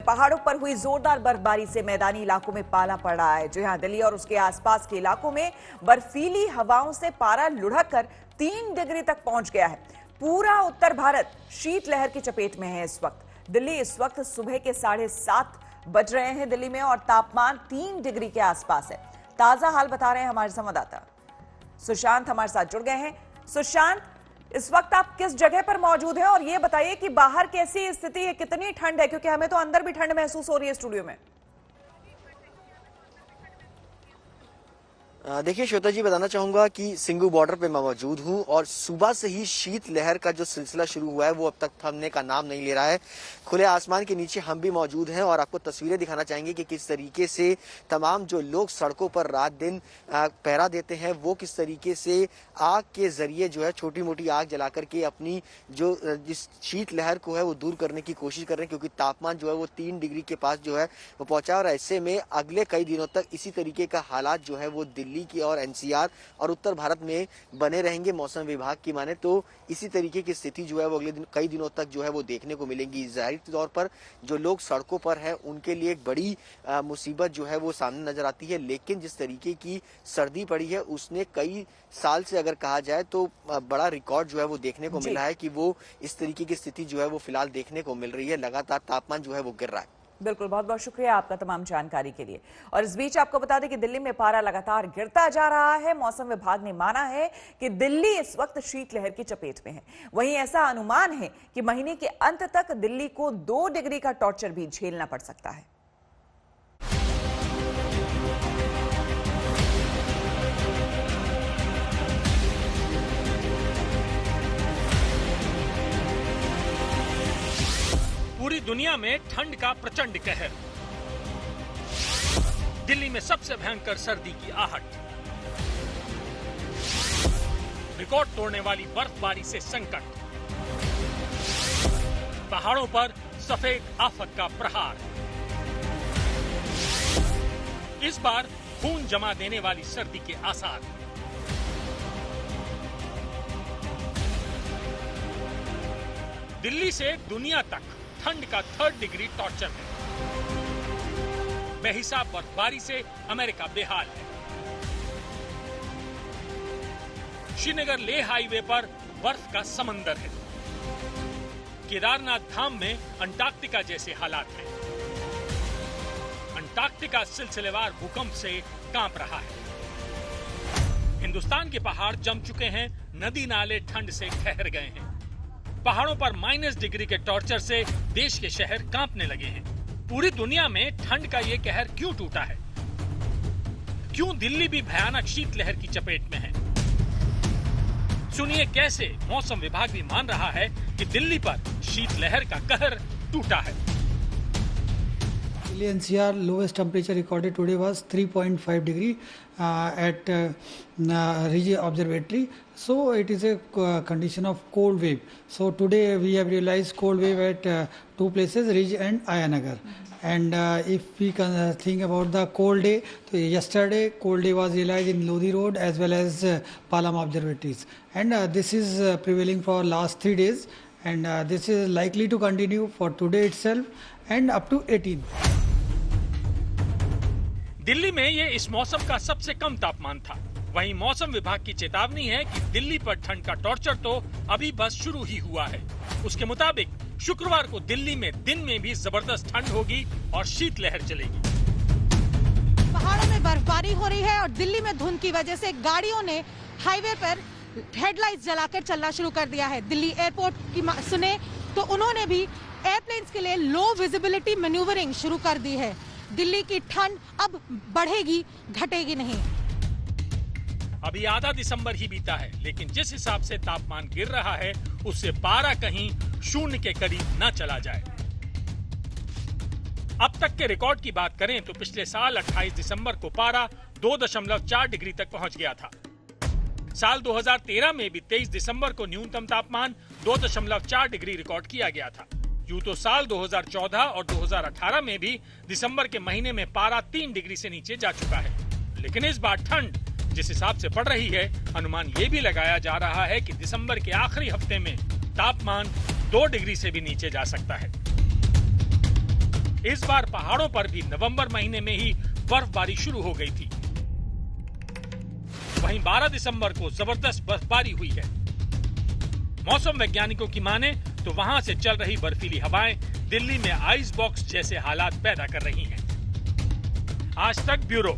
पहाड़ों पर हुई जोरदार बर्फबारी से मैदानी इलाकों में पाला पड़ रहा है। जी हां, दिल्ली और उसके आसपास के इलाकों में बर्फीली हवाओं से पारा लुढ़क कर 3 डिग्री तक पहुंच गया है। पूरा उत्तर भारत शीतलहर की चपेट में है। इस वक्त दिल्ली इस वक्त सुबह के 7:30 बज रहे हैं दिल्ली में, और तापमान 3 डिग्री के आसपास है। ताजा हाल बता रहे हैं हमारे संवाददाता सुशांत, हमारे साथ जुड़ गए हैं। सुशांत, इस वक्त आप किस जगह पर मौजूद हैं और ये बताइए कि बाहर कैसी स्थिति है, कितनी ठंड है, क्योंकि हमें तो अंदर भी ठंड महसूस हो रही है स्टूडियो में। देखिए श्वेता जी, बताना चाहूंगा कि सिंगू बॉर्डर पे मैं मौजूद हूं और सुबह से ही शीत लहर का जो सिलसिला शुरू हुआ है वो अब तक थमने का नाम नहीं ले रहा है। खुले आसमान के नीचे हम भी मौजूद हैं और आपको तस्वीरें दिखाना चाहेंगे कि किस तरीके से तमाम जो लोग सड़कों पर रात दिन पहरा देते हैं वो किस तरीके से आग के जरिए जो है छोटी मोटी आग जला करके अपनी जो जिस शीत लहर को है वो दूर करने की कोशिश कर रहे हैं, क्योंकि तापमान जो है वो 3 डिग्री के पास जो है वो पहुंचा। और ऐसे में अगले कई दिनों तक इसी तरीके का हालात जो है वो दिल्ली की और एनसीआर और उत्तर भारत में बने रहेंगे। मौसम विभाग की माने तो इसी तरीके की स्थिति जो है वो अगले कई दिनों तक जो है वो देखने को मिलेगी। जाहिर तौर पर जो लोग सड़कों पर हैं उनके लिए एक बड़ी मुसीबत जो है वो सामने नजर आती है, लेकिन जिस तरीके की सर्दी पड़ी है उसने कई साल से अगर कहा जाए तो बड़ा रिकॉर्ड जो है वो देखने को मिला है कि वो इस तरीके की स्थिति जो है वो फिलहाल देखने को मिल रही है। लगातार तापमान जो है वो गिर रहा है। बिल्कुल, बहुत बहुत शुक्रिया आपका तमाम जानकारी के लिए। और इस बीच आपको बता दें कि दिल्ली में पारा लगातार गिरता जा रहा है। मौसम विभाग ने माना है कि दिल्ली इस वक्त शीतलहर की चपेट में है। वहीं ऐसा अनुमान है कि महीने के अंत तक दिल्ली को 2 डिग्री का टॉर्चर भी झेलना पड़ सकता है। पूरी दुनिया में ठंड का प्रचंड कहर। दिल्ली में सबसे भयंकर सर्दी की आहट। रिकॉर्ड तोड़ने वाली बर्फबारी से संकट। पहाड़ों पर सफेद आफत का प्रहार। इस बार खून जमा देने वाली सर्दी के आसार। दिल्ली से दुनिया तक ठंड का 3rd डिग्री टॉर्चर है। बेहिसाब बर्फबारी से अमेरिका बेहाल है। श्रीनगर लेह हाईवे पर बर्फ का समंदर है। केदारनाथ धाम में अंटार्कटिका जैसे हालात हैं। अंटार्कटिका सिलसिलेवार भूकंप से कांप रहा है। हिंदुस्तान के पहाड़ जम चुके हैं, नदी नाले ठंड से ठहर गए हैं। पहाड़ों पर -1 डिग्री के टॉर्चर से देश के शहर कांपने लगे हैं। पूरी दुनिया में ठंड का ये कहर क्यों टूटा है? क्यों दिल्ली भी भयानक शीतलहर की चपेट में है? सुनिए कैसे मौसम विभाग भी मान रहा है कि दिल्ली पर शीतलहर का कहर टूटा है। Delhi NCR lowest temperature recorded today was 3.5 degree at Ridge Observatory. So it is a condition of cold wave. So today we have realized cold wave at 2 places, Ridge and Ayanagar. And if we can think about the cold day, so yesterday cold day was realized in Lodi Road as well as Palam Observatories. And this is prevailing for last 3 days. And this is likely to continue for today itself and up to 18th. Delhi में ये इस मौसम का सबसे कम तापमान था। वहीं मौसम विभाग की चेतावनी है कि दिल्ली पर ठंड का टॉर्चर तो अभी बस शुरू ही हुआ है। उसके मुताबिक शुक्रवार को दिल्ली में दिन में भी जबरदस्त ठंड होगी और शीतलहर चलेगी। पहाड़ों में बर्फबारी हो रही है और दिल्ली में धुंध की वजह से गाड़ियों ने हाईवे पर हेडलाइट्स जलाकर चलना शुरू कर दिया है। दिल्ली एयरपोर्ट की सुने तो उन्होंने भी एयरप्लेन्स के लिए लो विजिबिलिटी मैन्यूवरिंग शुरू कर दी है। दिल्ली की ठंड अब बढ़ेगी, घटेगी नहीं। अभी आधा दिसंबर ही बीता है, लेकिन जिस हिसाब से तापमान गिर रहा है उससे पारा कहीं 0 के करीब न चला जाए। अब तक के रिकॉर्ड की बात करें तो पिछले साल 28 दिसंबर को पारा 2.4 डिग्री तक पहुंच गया था। साल 2013 में भी 23 दिसंबर को न्यूनतम तापमान 2.4 डिग्री रिकॉर्ड किया गया था। यूं तो साल 2014 और 2018 में भी दिसंबर के महीने में पारा 3 डिग्री से नीचे जा चुका है। लेकिन इस बार ठंड जिस हिसाब से पड़ रही है, अनुमान ये भी लगाया जा रहा है कि दिसंबर के आखिरी हफ्ते में तापमान 2 डिग्री से भी नीचे जा सकता है। इस बार पहाड़ों पर भी नवंबर महीने में ही बर्फबारी शुरू हो गई थी। वहीं 12 दिसंबर को जबरदस्त बर्फबारी हुई है। मौसम वैज्ञानिकों की माने तो वहां से चल रही बर्फीली हवाएं दिल्ली में आइस बॉक्स जैसे हालात पैदा कर रही हैं। आज तक ब्यूरो।